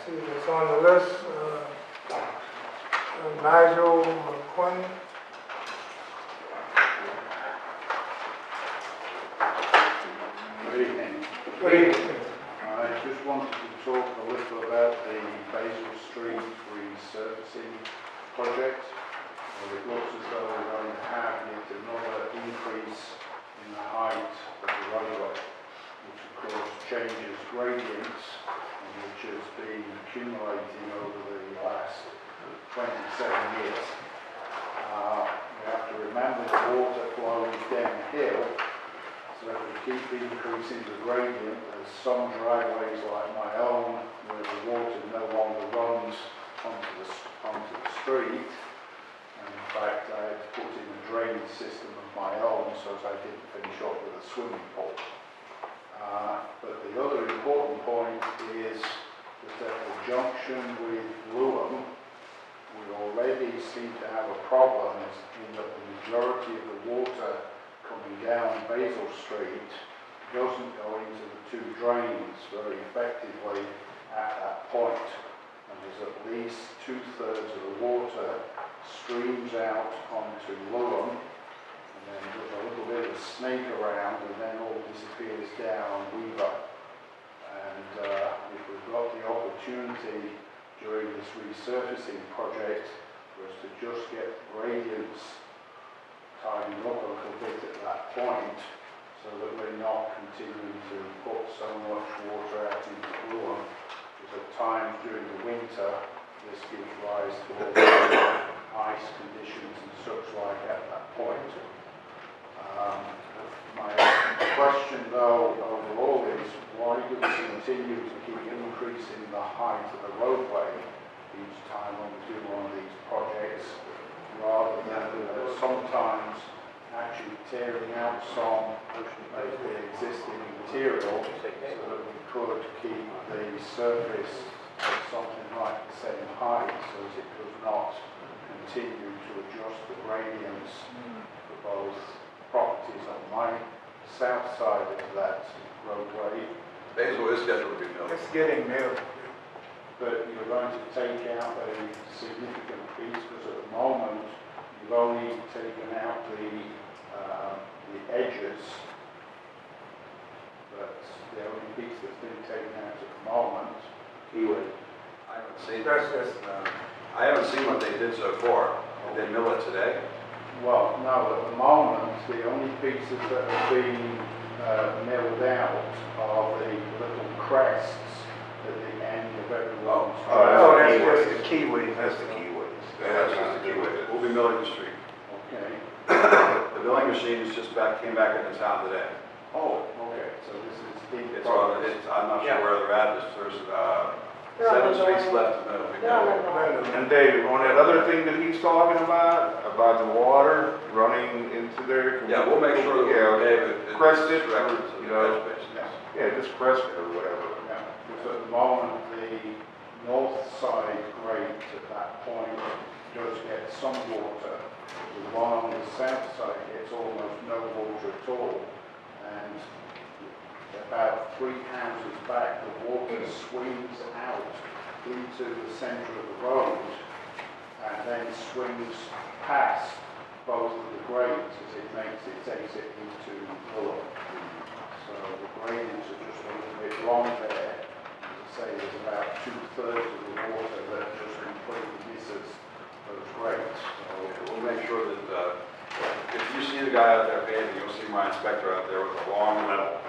see that's on the list. Nigel McQueen. Good evening. Good evening. I just wanted to talk a little about the Basil Street resurfacing project. Well, it looks as though we're going to have yet another increase in the height of the roadway, which of course changes gradients and which has been accumulating over the last 27 years. We have to remember the water flows downhill, so if we keep increasing the gradient, there's some driveways like my own where the water no longer runs onto the street. And in fact, I had to put in a drainage system of my own so that I didn't finish up with a swimming pool. But the other important point is that at the junction with Lewham, we already seem to have a problem in that the majority of the water coming down Basil Street doesn't go into the two drains very effectively at that point. And there's at least 2/3 of the water streams out onto Lewham and then does a little bit of a snake around and then all disappears down Weaver. And if we've got the opportunity during this resurfacing project for us to just get gradients tidying up a little bit at that point so that we're not continuing to put so much water out into Lewham, because at times during the winter this gives rise to all the ice conditions and such like at that point. My question though overall is, why do we continue to keep increasing the height of the roadway each time when we do one of these projects, rather than sometimes actually tearing out some of the existing material so that we could keep the surface at something like the same height so as it does not continue to adjust the gradients for both properties on my south side of that roadway. Basil is scheduled to be built. It's getting milled. But you're going to take out a significant piece, because at the moment you've only taken out the edges, but the only piece that's been taken out at the moment. I haven't seen what they did so far. Did they mill it today? Well, no, at the moment the only pieces that have been milled out are the little crests at the end of everyone's that's driveway. just the keyway. That's the keyways. That's just the key with it. We'll be milling the street. Okay. The milling machine is just came back into town today. Oh, okay. So this is deep. I'm not sure where they're at. There's 7 streets left to mill. And Dave, on that other thing that he's talking about the water running into there. Yeah, we'll make sure that yeah, crest it, directed to you the know, catch basin. yeah, just crest it or whatever. Yeah, because at the moment the north side grate at that point does get some water. The one on the south side gets almost no water at all. And about 3 houses back, the water swings out into the centre of the road and then swings past both of the grades as it makes its exit into Lewham. So the gradients are just a little bit wrong there. As I say, there's about 2/3 of the water that just completely misses those grades. So we'll make sure that if you see the guy out there paving, you'll see my inspector out there with a long level.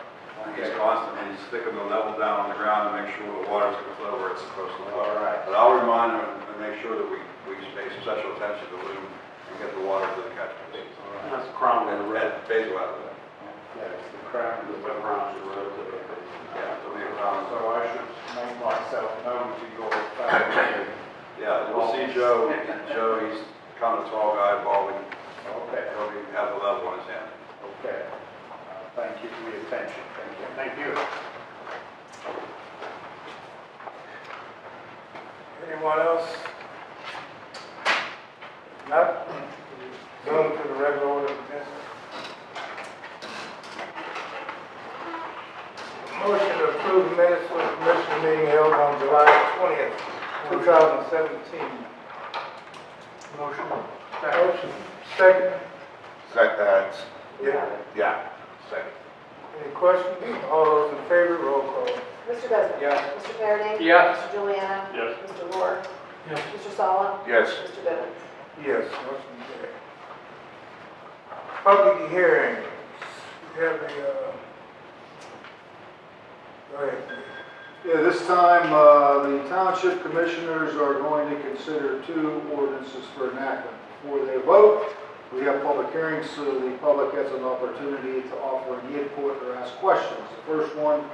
He's constantly sticking the level down on the ground to make sure the water's going to flow where it's supposed to flow. All right. But I'll remind him and make sure that we pay special attention to Lewham and get the water to the catch basin. All right. That's the crown of the road. And Basil out of there. Yeah, it's the crown of the Crown of the road. Yeah, it'll be a problem. So I should make myself known to your family. Yeah, we'll see Joe. Joe, he's kind of a tall guy, balding. Okay. He'll have the level in his hand. Okay. Thank you for your attention. Thank you. Thank you. Anyone else? Not? Going to the regular order of business. Motion to approve minutes for the Commissioner meeting held on July 20th, 2017. Motion. Motion. Second. Second, Yeah. second. Any questions? All those in favor, roll call. Mr. Besser? Yes. Mr. Farabee? Yes. Mr. Juliano? Yes. Mr. Moore? Yes. Mr. Sala? Yes. Mr. Bivens? Yes, motion carried. Public hearings. We have a, go ahead. Yeah, this time, the township commissioners are going to consider two ordinances for enactment. Before they vote, we have public hearings so the public has an opportunity to offer any input or ask questions. The first one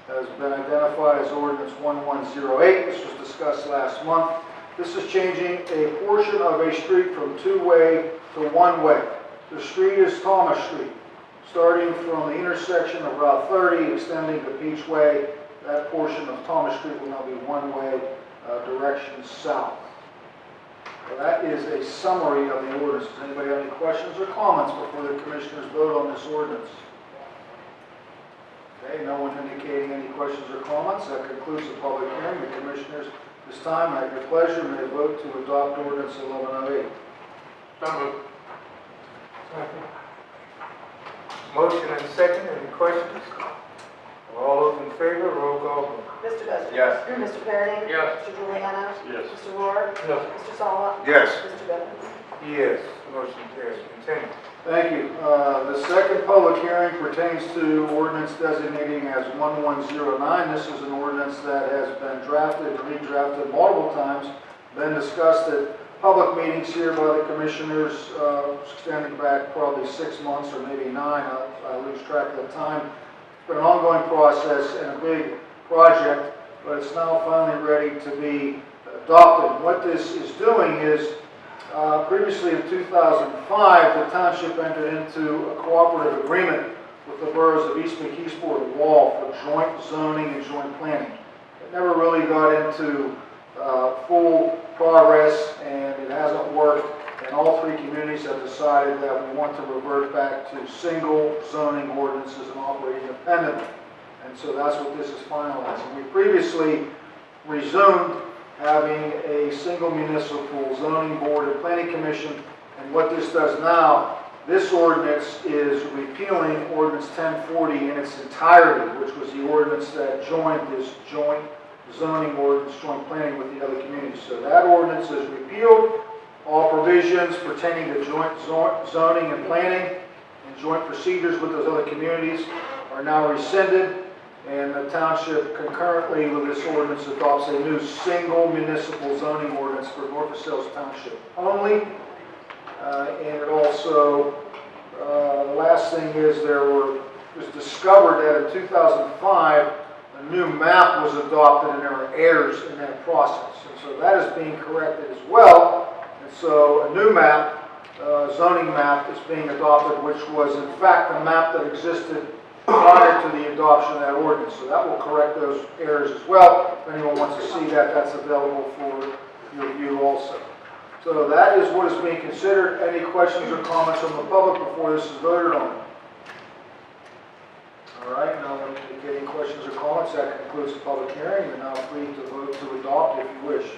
has been identified as ordinance 1108. This was discussed last month. This is changing a portion of a street from two-way to one-way. The street is Thomas Street, starting from the intersection of Route 30, extending to Peach Way. That portion of Thomas Street will now be one-way, direction south. So that is a summary of the ordinance. Does anybody have any questions or comments before the commissioners vote on this ordinance? Okay, no one indicating any questions or comments. That concludes the public hearing. The commissioners, this time, at your pleasure, may vote to adopt ordinance 1108. So moved. Motion and second, any questions? All those in favor, roll call. Mr. Besser? Yes. Mr. Farabee? Yes. Mr. Juliano? Yes. Mr. Moore? Yes. Mr. Sala? Yes. Mr. Bivens? Yes, motion carried. Continue. Thank you. The second public hearing pertains to ordinance designating as 1109. This is an ordinance that has been drafted and redrafted multiple times, been discussed at public meetings here by the commissioners, extending back probably 6 months or maybe 9. I lose track of the time. It's been an ongoing process and a big project, but it's now finally ready to be adopted. What this is doing is, previously in 2005, the township entered into a cooperative agreement with the boroughs of East McKeesport and Wall for joint zoning and joint planning. It never really got into full progress, and it hasn't worked, and all three communities have decided that we want to revert back to single zoning ordinances and operate independently. And so that's what this is finalizing. We previously resumed having a single municipal zoning board and planning commission, and what this does now, this ordinance is repealing ordinance 1040 in its entirety, which was the ordinance that joined this joint zoning ordinance, joint planning with the other communities. So that ordinance is repealed. All provisions pertaining to joint zoning and planning and joint procedures with those other communities are now rescinded, and the township concurrently with this ordinance adopts a new single municipal zoning ordinance for North Versailles Township only. And it also, the last thing is it was discovered that in 2005 a new map was adopted and there were errors in that process. And so that is being corrected as well. And so a new map, zoning map, is being adopted, which was in fact the map that existed prior to the adoption of that ordinance. So that will correct those errors as well. If anyone wants to see that, that's available for your review also. So that is what is being considered. Any questions or comments from the public before this is voted on? All right, now when indicating questions or comments, that concludes the public hearing. You're now free to vote to adopt if you wish.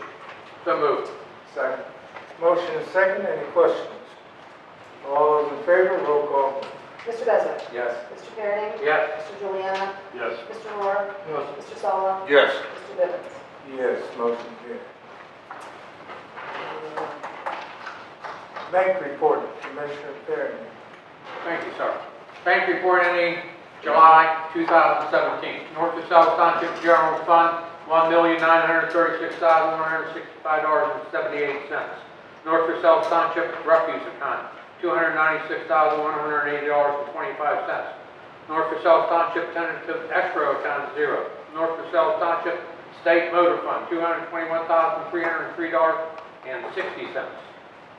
So moved. Second. Motion and second, any questions? All those in favor, roll call. Mr. Besser? Yes. Mr. Farabee? Yes. Mr. Juliano? Yes. Mr. Moore? Yes. Mr. Sala? Yes. Mr. Bivens? Yes, motion carried. Bank report, Commissioner Perry. Thank you, sir. Bank report ending July 2017. North Versailles Township General Fund, $1,936,165.78. North Versailles Township Refuse Account, $296,180.25. North Versailles Township Tentative Escrow Account, 0. North Versailles Township State Motor Fund, $221,303.60.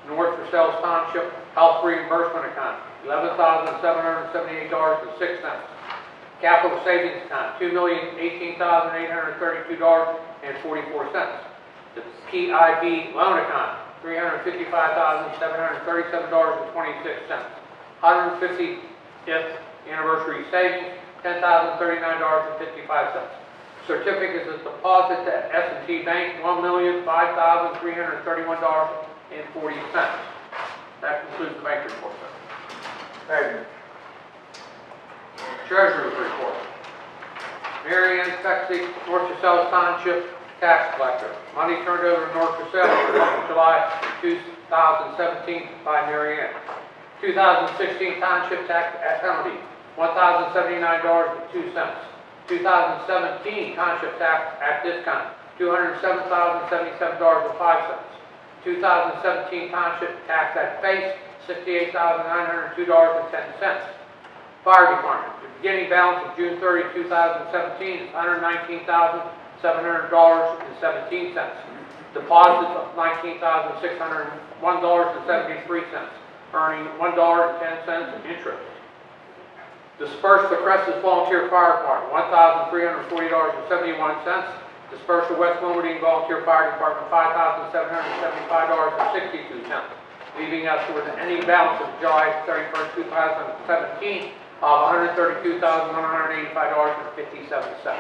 North Versailles Township Health Reimbursement Account, $11,778.06. Capital Savings Account, $2,018,832.44. The PIB Loan Account, $355,737.26. 150th Anniversary Savings, $10,039.55. certificates of deposit to S&T Bank, $1,005,331.40. That concludes the bank report, sir. Thank you. Treasurer's report. Mary Ann Fexley, North Casella Township Tax Collector. Money turned over to North Casella for the month of July 2017 by Mary Ann. 2016 Township Tax Penalty, $1,079.02. 2017 Township Tax at Discount, $207,077.05. 2017 Township Tax at Face, $68,902.10. Fire Department, the beginning balance of June 30, 2017 is $119,700.17. Deposits of $19,601.73, earning $1.10 in interest. Dispersed the Crescent Volunteer Fire Department, $1,340.71. Dispersed the West Wilmington Volunteer Fire Department, $5,775.62, leaving us with an ending balance of July 31st, 2017 of $132,185.57.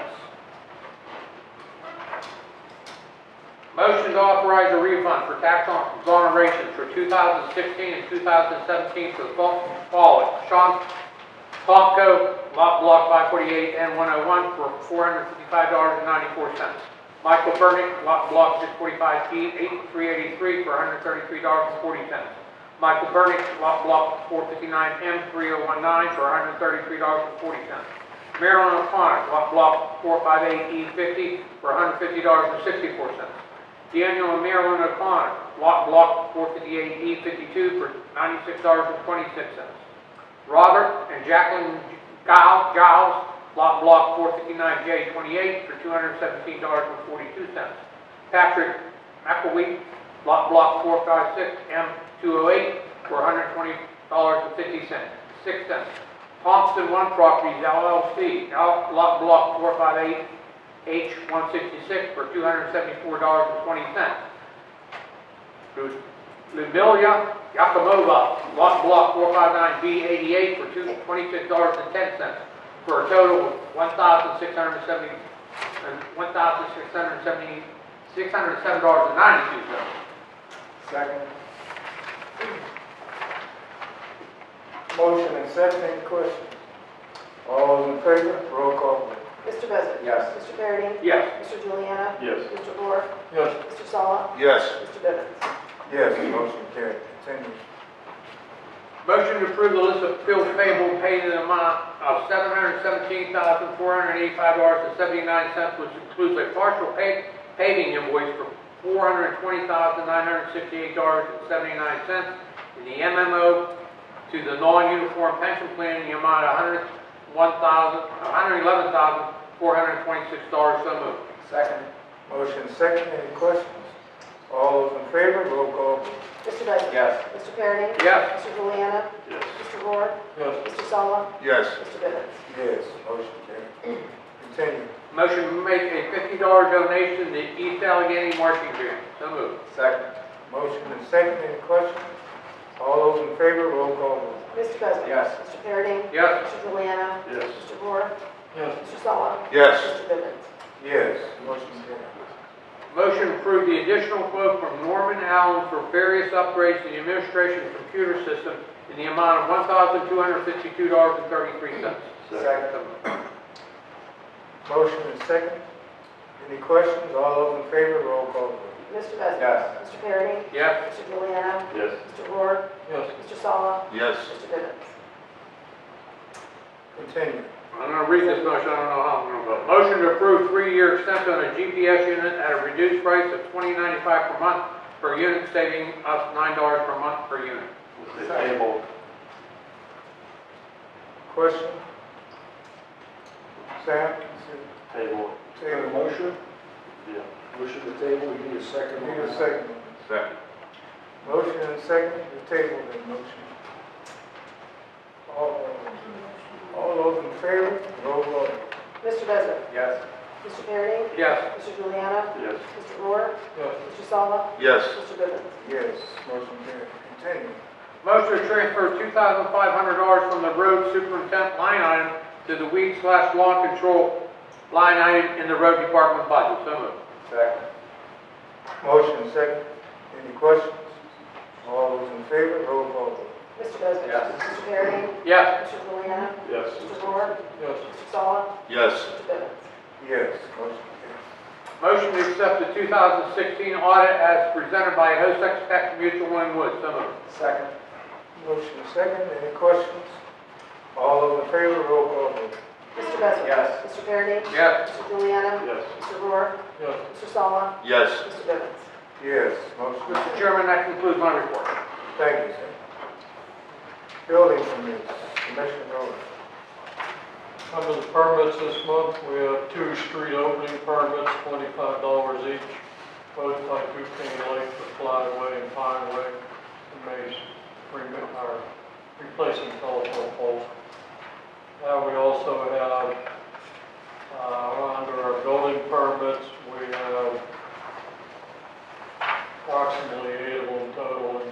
Motion to authorize a refund for tax exonerations for 2016 and 2017 for the following. Sean Tomko, Lot Block 548 and 101 for $455.94. Michael Burnick, Lot Block 645E, 383 for $133.40. Michael Burnick, Lot Block 459M, 3019 for $133.40. Marilyn O'Connor, Lot Block 458E50 for $150.64. Daniel and Marilyn O'Connor, Lot Block 458E52 for $96.26. Robert and Jacqueline Giles, Lot Block 459J28 for $217.42. Patrick McElwee, Lot Block 456M208 for $120.56. Thompson One Properties LLC, Lot Block 458H166 for $274.20. Lumilia Yakimova, Lot Block 459B88 for $26.10, for a total of $1,607.92. Second. Motion and second, any questions? All those in favor, roll call. Mr. Bezel? Yes. Mr. Parity? Yes. Mr. Juliana? Yes. Mr. Moore? Yes. Mr. Sala? Yes. Mr. Bivens? Yes, motion carried. Continue. Motion to approve the list of bills payable paid in the amount of $717,485.79, which includes a partial paving invoice for $420,968.79, and the MMO to the non-uniform pension plan in the amount of $111,426. So moved. Second. Motion second, any questions? All those in favor, roll call. Mr. Bezel? Yes. Mr. Parity? Yes. Mr. Juliana? Yes. Mr. Moore? Yes. Mr. Sala? Yes. Mr. Bivens? Yes, motion carried. Continue. Motion to make a $50 donation to East Allegheny Marching Band. So moved. Second. Motion and second, any questions? All those in favor, roll call. Mr. Bezel? Yes. Mr. Parity? Yes. Mr. Juliana? Yes. Mr. Moore? Yes. Mr. Sala? Yes. Mr. Bivens? Yes, motion carried. Motion to approve the additional quote from Norman Allen for various upgrades to the administration computer system in the amount of $1,252.33. Second. Motion and second. Any questions? All those in favor, roll call. Mr. Bezel? Yes. Mr. Parity? Yes. Mr. Juliana? Yes. Mr. Moore? Yes. Mr. Sala? Yes. Mr. Bivens? Continue. I'm going to read this motion, I don't know how I'm going to vote. Motion to approve 3-year extension on a GPS unit at a reduced price of $20.95 per month per unit, saving us $9 per month per unit. Table. Question? Sam? Table. Table. Motion, Yeah. motion to table, we need a second. Need a second. Second. Motion and second, the table that motion. All those in favor, roll call. Mr. Bezel? Yes. Mr. Parity? Yes. Mr. Juliana? Yes. Mr. Moore? Yes. Mr. Sala? Yes. Mr. Bivens? Yes, motion carried. Continue. Motion to transfer $2,500 from the road superintendent line item to the weed/lawn control line item in the road department budget. So moved. Second. Motion second. Any questions? All those in favor, roll call vote. Mr. Beswick? Yes. Mr. Perry? Yes. Mr. Juliano? Yes. Mr. Moore? Yes. Mr. Sala? Yes. Mr. Bivens? Yes, motion carries. Motion to accept the 2016 audit as presented by Hosex Tech Mutual Winwood. So moved. Second. Motion second. Any questions? All those in favor, roll call vote. Mr. Beswick? Yes. Mr. Perry? Yes. Mr. Juliano? Yes. Mr. Moore? Yes. Mr. Sala? Yes. Mr. Bivens? Yes, motion Mr. carries. Chairman, that concludes my report. Thank you, sir. Building permits, Commissioner Rowland. Under the permits this month, we have 2 street opening permits, $25 each, both by Duquesne Lake for Flyway and Pineway, and replacing telephone poles. Now we also have, under our building permits, we have approximately 8 of them total, and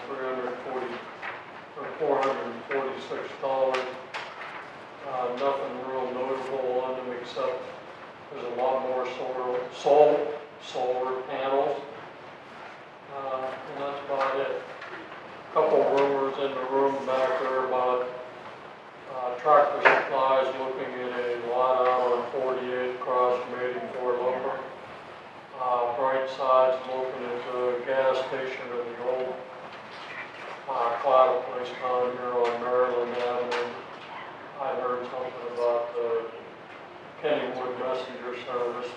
$446. Nothing real notable on them except there's a lot more solar panels. And that's about it. Couple rumors in the room back there about Tractor Supplies looking at a lot out on 48 across from 84 lumber. Brightside's looking at the gas station at the old Cloud place down here on Maryland Avenue. I heard something about the Kennywood Messenger Service.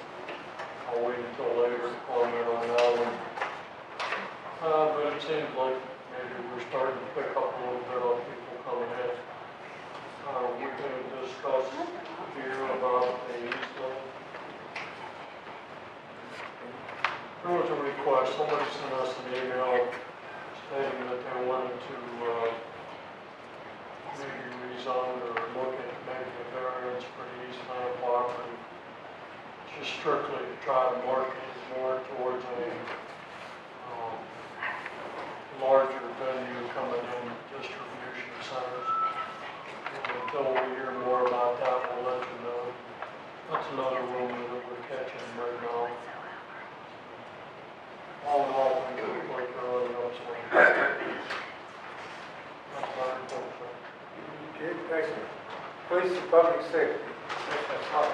I'll wait until later to comment on that one. But it seems like maybe we're starting to pick up a little bit on people coming in. We're going to discuss here about the East Lake. There was a request, somebody sent us an email stating that they wanted to maybe rezone or look at maybe a variance for the East Land property, just strictly to try to market it more towards a larger venue coming in distribution centers. And until we hear more about that, we'll let you know. That's another rumor that we're catching right now. All in all, things look like they're on the upswing. That's my report, sir. Okay, thank you. Police and Public Safety, Commissioner Clark.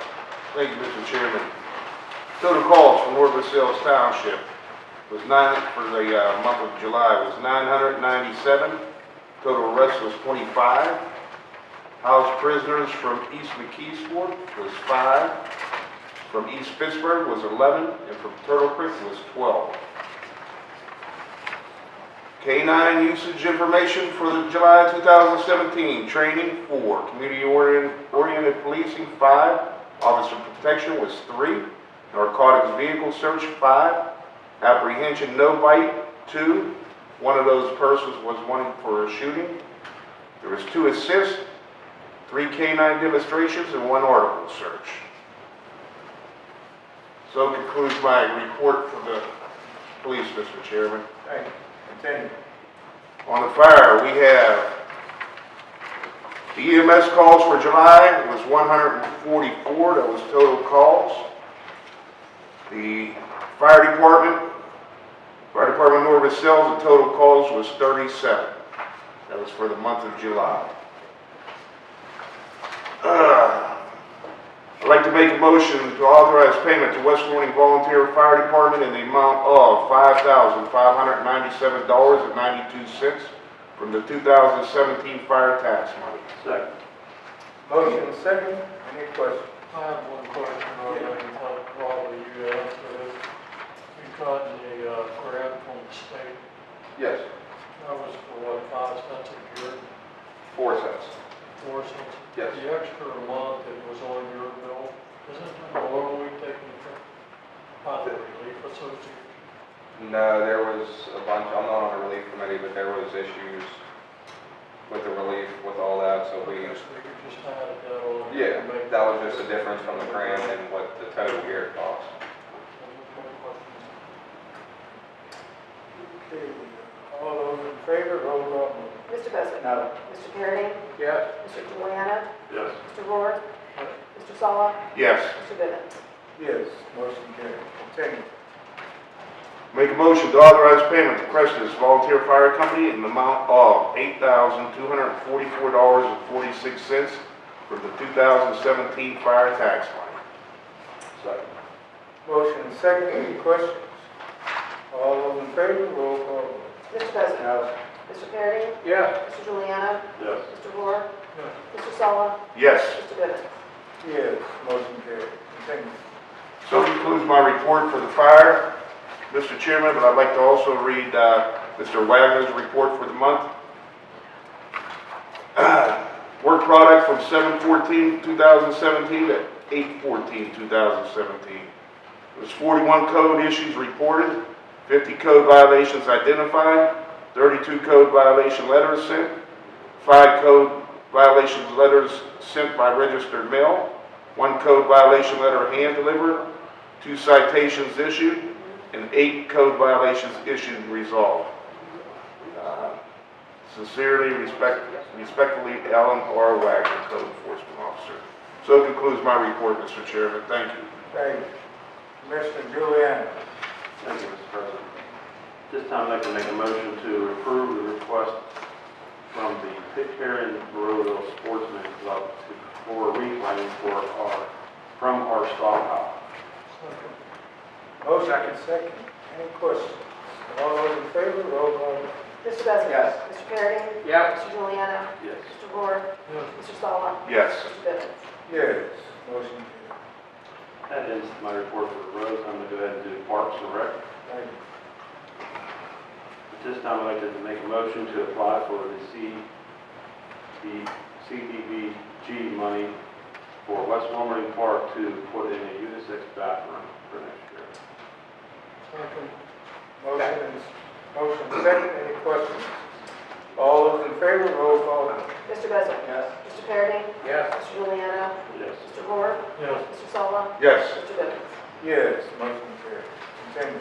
Thank you, Mr. Chairman. Total calls for North Versailles Township was for the month of July was 997. Total arrests was 25. House prisoners from East McKeesport was 5. From East Pittsburgh was 11, and from Turtle Creek was 12. K-9 usage information for the July 2017 training 4, community-oriented policing 5, officer protection was 3, narcotics vehicle search 5, apprehension no bite 2. One of those persons was wanted for a shooting. There was 2 assists, 3 K-9 demonstrations, and 1 article search. So concludes my report for the police, Mr. Chairman. Thank you. Continue. On the fire, we have the EMS calls for July was 144. That was total calls. The Fire Department North Versailles, the total calls was 37. That was for the month of July. I'd like to make a motion to authorize payment to West Warning Volunteer Fire Department in the amount of $5,597.92 from the 2017 fire tax money. Second. Motion second. Any questions? I have one question on that, and probably you answer it. We got a grant from the state. Yes, That was for what, 5 cents a year? 4 cents. 4 cents? Yes. The extra amount that was on your bill, isn't that normally taken from the Relief Association? No, there was a bunch, I'm not on the relief committee, but there was issues with the relief, with all that, so we, So you just added that on. yeah, to make- that was just a difference from the grant and what the total year cost. That was my question. Okay. All those in favor, roll call. Mr. Beswick? No. Mr. Perry? Yes. Mr. Juliano? Yes. Mr. Rohr? Yes. Mr. Mr. Sala? Yes. Mr. Bivens? Yes, motion carried. Continue. Make a motion to authorize payment to Crestus Volunteer Fire Company in the amount of $8,244.46 for the 2017 fire tax line. Second. Motion and second, any questions? All those in favor, roll call. Mr. Besley? Yes. Mr. Perry? Yes. Mr. Juliano? Yes. Mr. Moore? Yes. Mr. Sala? Yes. Mr. Bivens? Yes, motion carried. Continue. So concludes my report for the fire, Mr. Chairman, but I'd like to also read Mr. Wagner's report for the month. Work product from 7/14/2017 to 8/14/2017. There's 41 code issues reported, 50 code violations identified, 32 code violation letters sent, 5 code violations letters sent by registered mail, 1 code violation letter hand delivered, 2 citations issued, and 8 code violations issued and resolved. Sincerely, respectfully, Alan R. Wagner, Code Enforcement Officer. So concludes my report, Mr. Chairman. Thank you. Thank you. Commissioner Juliana. Thank you, Mr. President. This time I'd like to make a motion to approve the request from the Pitcairn Baroville Sportsman Club for reclaiming from our stockpile. Motion and second, any questions? All those in favor, roll call. Mr. Besley? Yes. Mr. Perry? Yes. Mr. Juliano? Yes. Mr. Moore? Yes. Mr. Sala? Yes. Mr. Bivens? Yes, motion carried. That ends my report for the roads. I'm going to go ahead and do Parks and Rec. Thank you. At this time, I'd like to make a motion to apply for the CDBG money for West Wilmington Park to put in a unisex bathroom for next year. Second. Motion second, any questions? All those in favor, roll call. Mr. Besley? Yes. Mr. Perry? Yes. Mr. Juliano? Yes. Mr. Moore? Yes. Mr. Sala? Yes. Mr. Bivens? Yes, motion carried. Continue.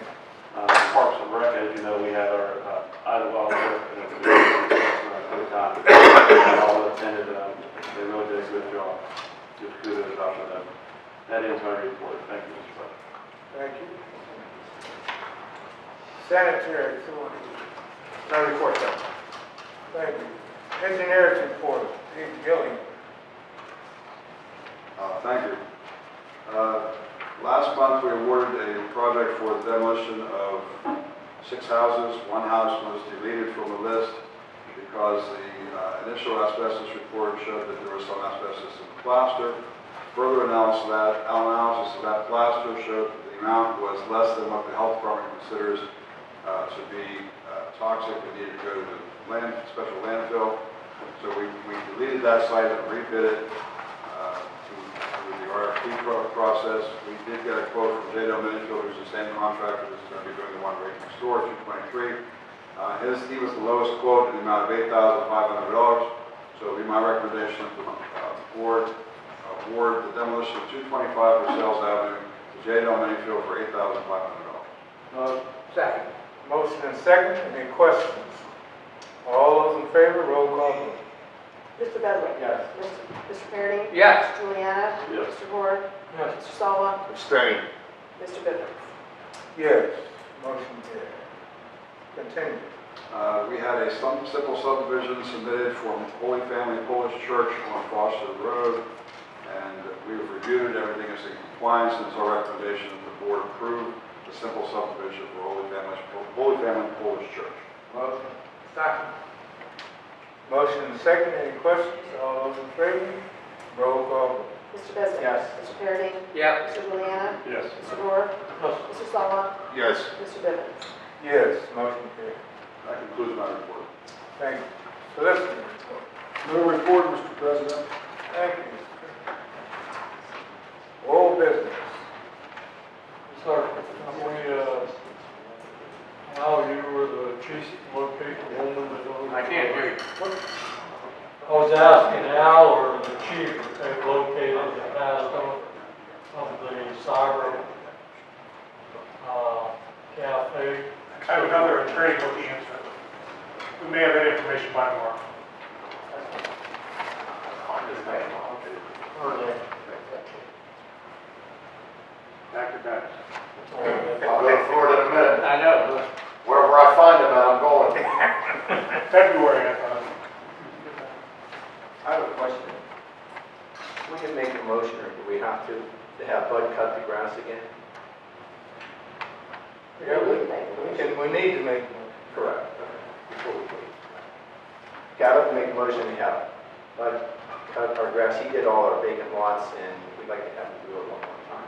Parks and Rec, as you know, we had our Idlewild work and it's been a good time. All attended, they really did a good job. Just kudos out to them. That ends my report. Thank you, Mr. President. Thank you. Sanitary authority. No report, sir. Thank you. Engineers report, Steve Gilliam. Thank you. Last month, we awarded a project for the demolition of 6 houses. 1 house was deleted from the list because the initial asbestos report showed that there was some asbestos in the plaster. Further analysis of that plaster showed that the amount was less than what the health department considers to be toxic and needed to go to special landfill. So we deleted that site and rebid it through the RFP process. We did get a quote from J.L. Minifield, who's the same contractor that's going to be doing the one right next door, 223. He was the lowest quote in the amount of $8,500. So it would be my recommendation to the board award the demolition of 225 Versailles Avenue to J.L. Minifield for $8,500. Second. Motion and second, any questions? All those in favor, roll call. Mr. Besley? Yes. Mr. Perry? Yes. Mr. Juliano? Yes. Mr. Moore? Yes. Mr. Sala? Abstain. Mr. Bivens? Yes, motion carried. Continue. We had a simple subdivision submitted from Holy Family Polish Church on Foster Road, and we've reviewed it. Everything is in compliance, and it's our recommendation that the board approve the simple subdivision for Holy Family Polish Church. Motion. Second. Motion and second, any questions? All those in favor, roll call. Mr. Besley? Yes. Mr. Perry? Yes. Mr. Juliano? Yes. Mr. Moore? Yes. Mr. Sala? Yes. Mr. Bivens? Yes, motion carried. That concludes my report. Thank you. Solicitor report. No report, Mr. President. Thank you. Old business. Sir, how you were the chief locate the woman that owned? I can't hear you. I was asking Al or the chief if they located the past owner of the cyber cafe. I have another attorney looking into it. We may have that information by tomorrow. Or they Acrobatics. All I'll get Florida in a minute. I know. Wherever I find them, I'm going. February, I thought. I have a question. We can make a motion, or do we have to have Bud cut the grass again? Yeah, we need to make one. Correct. Before we leave. Okay, I'd like to make a motion, we have Bud cut our grass. He did all our vacant lots, and we'd like to have him do it one more time.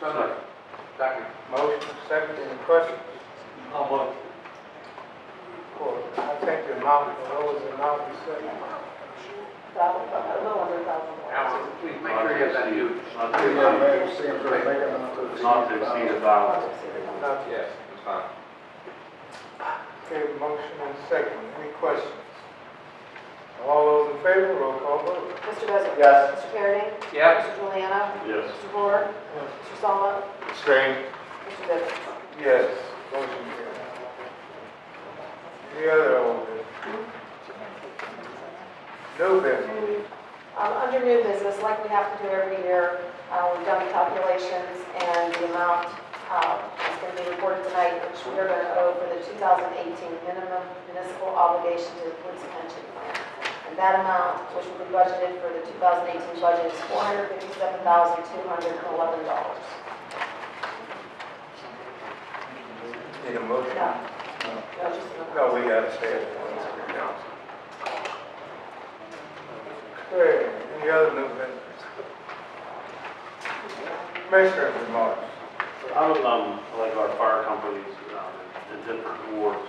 So moved. Second. Motion, second, any questions? How much? Well, I think the amount, what was the amount you said? A little under $1,000 more. Now, please make sure you have that new. Not to exceed $1,000. Not Yes, it's fine. Okay, motion and second, any questions? All those in favor, roll call vote. Mr. Becerra? Yes. Mr. Perry? Yes. Mr. Juliano? Yes. Mr. Moore? Mr. Salma? Abstain. Mr. Bivens? Yes, motion carries. Any other old business? New business? Under new business, like we have to do every year, we've done the calculations, and the amount is going to be reported tonight, which we are going to owe for the 2018 minimum municipal obligation to the police pension plan. And that amount, which will be budgeted for the 2018 budget, is $457,211. Need a motion? No, no, just a No, we gotta say it. Okay, any other new business? Commissioner's remarks. I would, like our fire companies in different wards,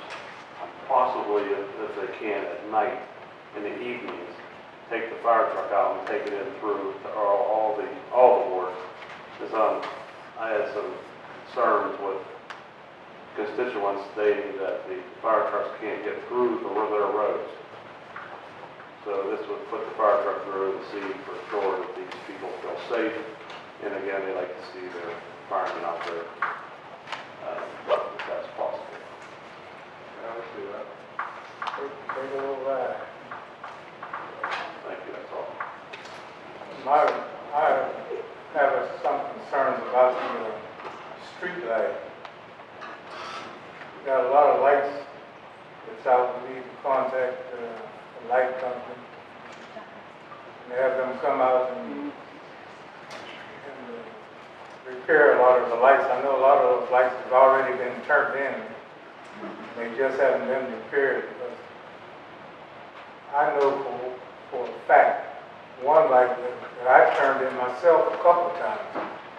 possibly if they can at night, in the evenings, take the fire truck out and take it in through to all the wards. Because I had some concerns with constituents stating that the fire trucks can't get through their roads. So this would put the fire truck through and see for sure that these people feel safe. And again, they like to see their firemen out there, if that's possible. Yeah, let's do that. Take a little ride. Thank you, that's all. I have some concerns about the street light. We got a lot of lights that's out, we need to contact the light company. And have them come out and repair a lot of the lights. I know a lot of those lights have already been turned in. They just haven't been repaired. Because I know for a fact, one light that I turned in myself a couple times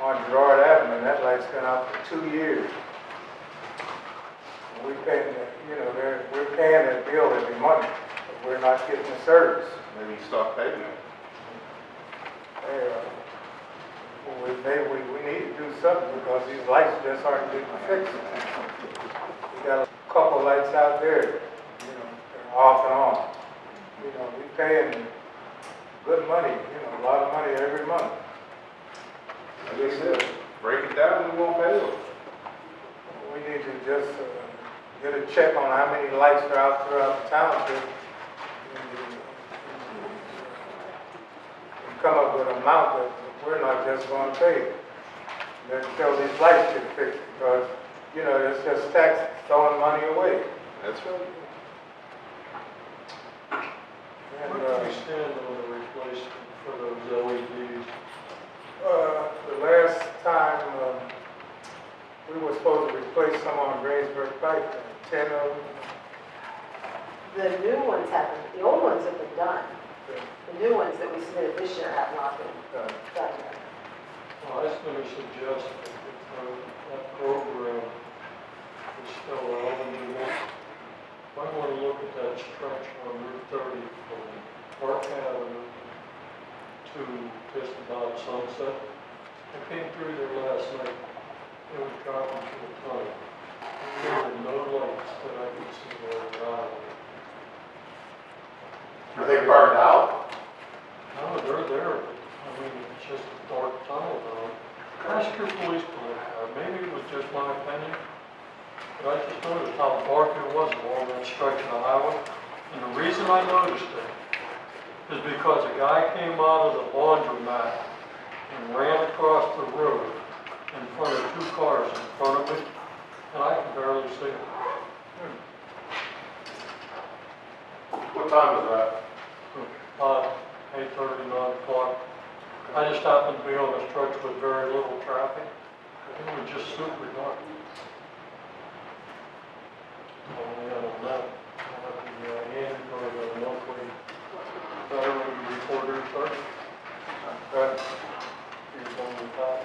on Gerard Avenue, and that light's been out for 2 years. And we paying, we're paying that bill every month, but we're not getting the service. Maybe stop paying it. We need to do something because these lights just aren't getting fixed. We got a couple lights out there, they're off and on. We paying good money, a lot of money every month. Like I said, break it down, we won't pay them. We need to just get a check on how many lights are out throughout the township. And come up with an amount that we're not just going to pay. Until these lights get fixed, because, it's just tax throwing money away. That's right. And, Where do we stand on the replacement for those LEDs? the last time, we were supposed to replace some on Greensburg Pike, 10 of them. The new ones haven't, the old ones have been done. The new ones that we submitted this year have not been done yet. Well, I was going to suggest that that program is still relevant. I want to look at that stretch on Route 30 from Park Avenue to just about Sunset. I came through there last night. It was dropping to the tunnel. There were no lights that I could see there around. Are they burned out? No, they're there. I mean, it's just a dark tunnel though. Ask your policeman, maybe it was just my opinion, but I just noticed how dark it was along that stretch of the highway. And the reason I noticed it is because a guy came out of the laundromat and ran across the road in front of two cars in front of me, and I can barely see it. What time is that? 8:30, 9 o'clock. I just happened to be on a stretch with very little traffic. It was just super dark. Only on that, Andy for the monthly veteran reporter first. He's on the top.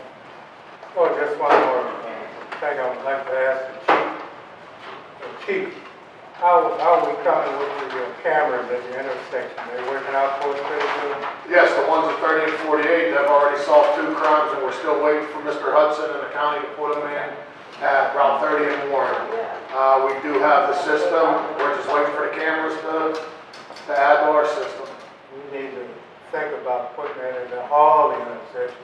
Oh, just one more thing I would like to ask the chief. How are we coming with the cameras at the intersection? They working out for us pretty good? Yes, the ones at 30 and 48, they've already solved 2 crimes, and we're still waiting for Mr. Hudson and the county to put them in at Route 30 and Warren. We do have the system, we're just waiting for the cameras to add to our system. We need to think about putting that in all the intersections,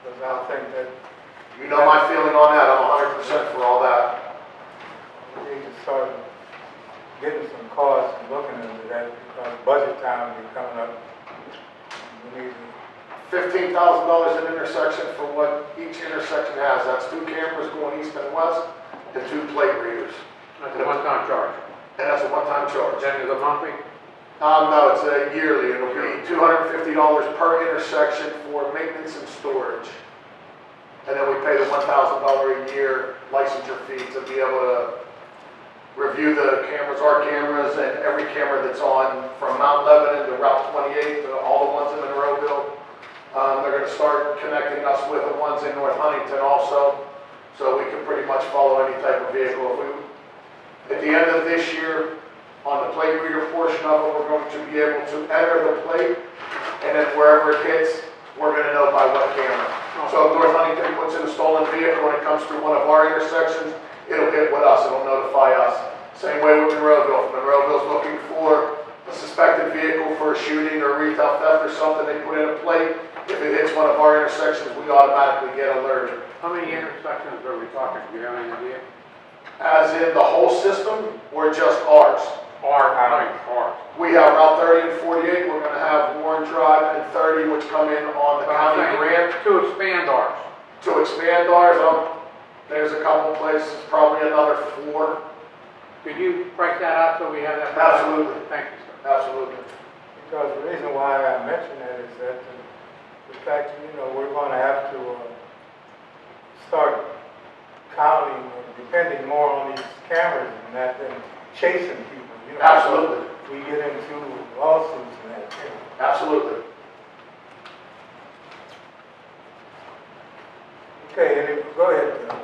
because I think that You know my feeling on that, I'm 100% for all that. we need to start getting some costs and looking into that, because budget time is coming up. We need to, $15,000 an intersection for what each intersection has. That's 2 cameras going east and west, and 2 plate readers. That's a one-time charge. And that's a one-time charge. Then there's a monthly? No, it's a yearly. It'll be $250 per intersection for maintenance and storage. And then we pay the $1,000 a year licensure fee to be able to review the cameras, our cameras, and every camera that's on from Mount Lebanon to Route 28 to all the ones in Monroeville. They're going to start connecting us with the ones in North Huntington also, so we can pretty much follow any type of vehicle. At the end of this year, on the plate reader portion of it, we're going to be able to enter the plate, and then wherever it hits, we're going to know by what camera. So if North Huntington puts in a stolen vehicle and it comes through one of our intersections, it'll hit with us, it'll notify us. Same way with Monroeville. If Monroeville's looking for a suspected vehicle for a shooting or retail theft or something, they put in a plate. If it hits one of our intersections, we automatically get alerted. How many intersections are we talking? Do you have any idea? As in the whole system, or just ours? Ours. We have Route 30 and 48, we're going to have Warren Drive and 30, which come in on the county grant. To expand ours. To expand ours, there's a couple places, probably another 4. Could you break that out so we have that? Absolutely. Thank you, sir. Absolutely. because the reason why I mention that is that the fact, we're going to have to start counting, depending more on these cameras and that than chasing people. Absolutely. We get into lawsuits and that. Absolutely. Okay, go ahead.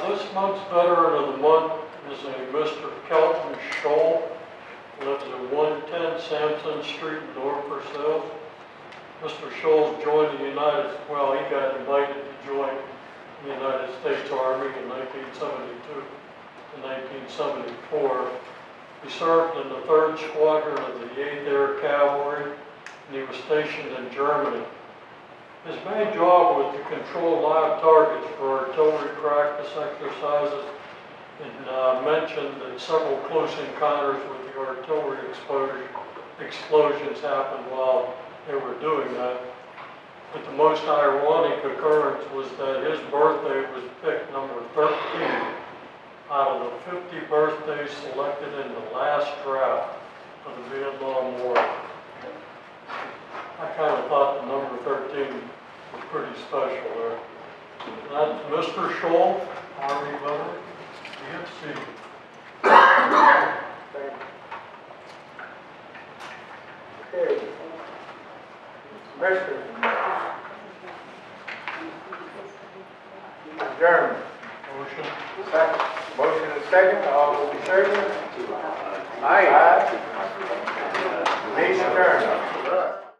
This month's veteran of the month is a Mr. Kelton Scholl, lives at 110 Sampson Street, North Versailles. Mr. Scholl joined the he got invited to join the United States Army in 1972 and 1974. He served in the 3rd Squadron of the 8th Air Cavalry, and he was stationed in Germany. His main job was to control live targets for artillery practice exercises, and mentioned that several close encounters with the artillery explosions happened while they were doing that. But the most ironic occurrence was that his birthday was picked number 13 out of the 50 birthdays selected in the last draft of the Vietnam War. I kind of thought the number 13 was pretty special there. That's Mr. Scholl, Army veteran, DFC. Okay. Commissioner. Adjournment. Motion. Second. Motion is second. All those in favor? Aye. Aye.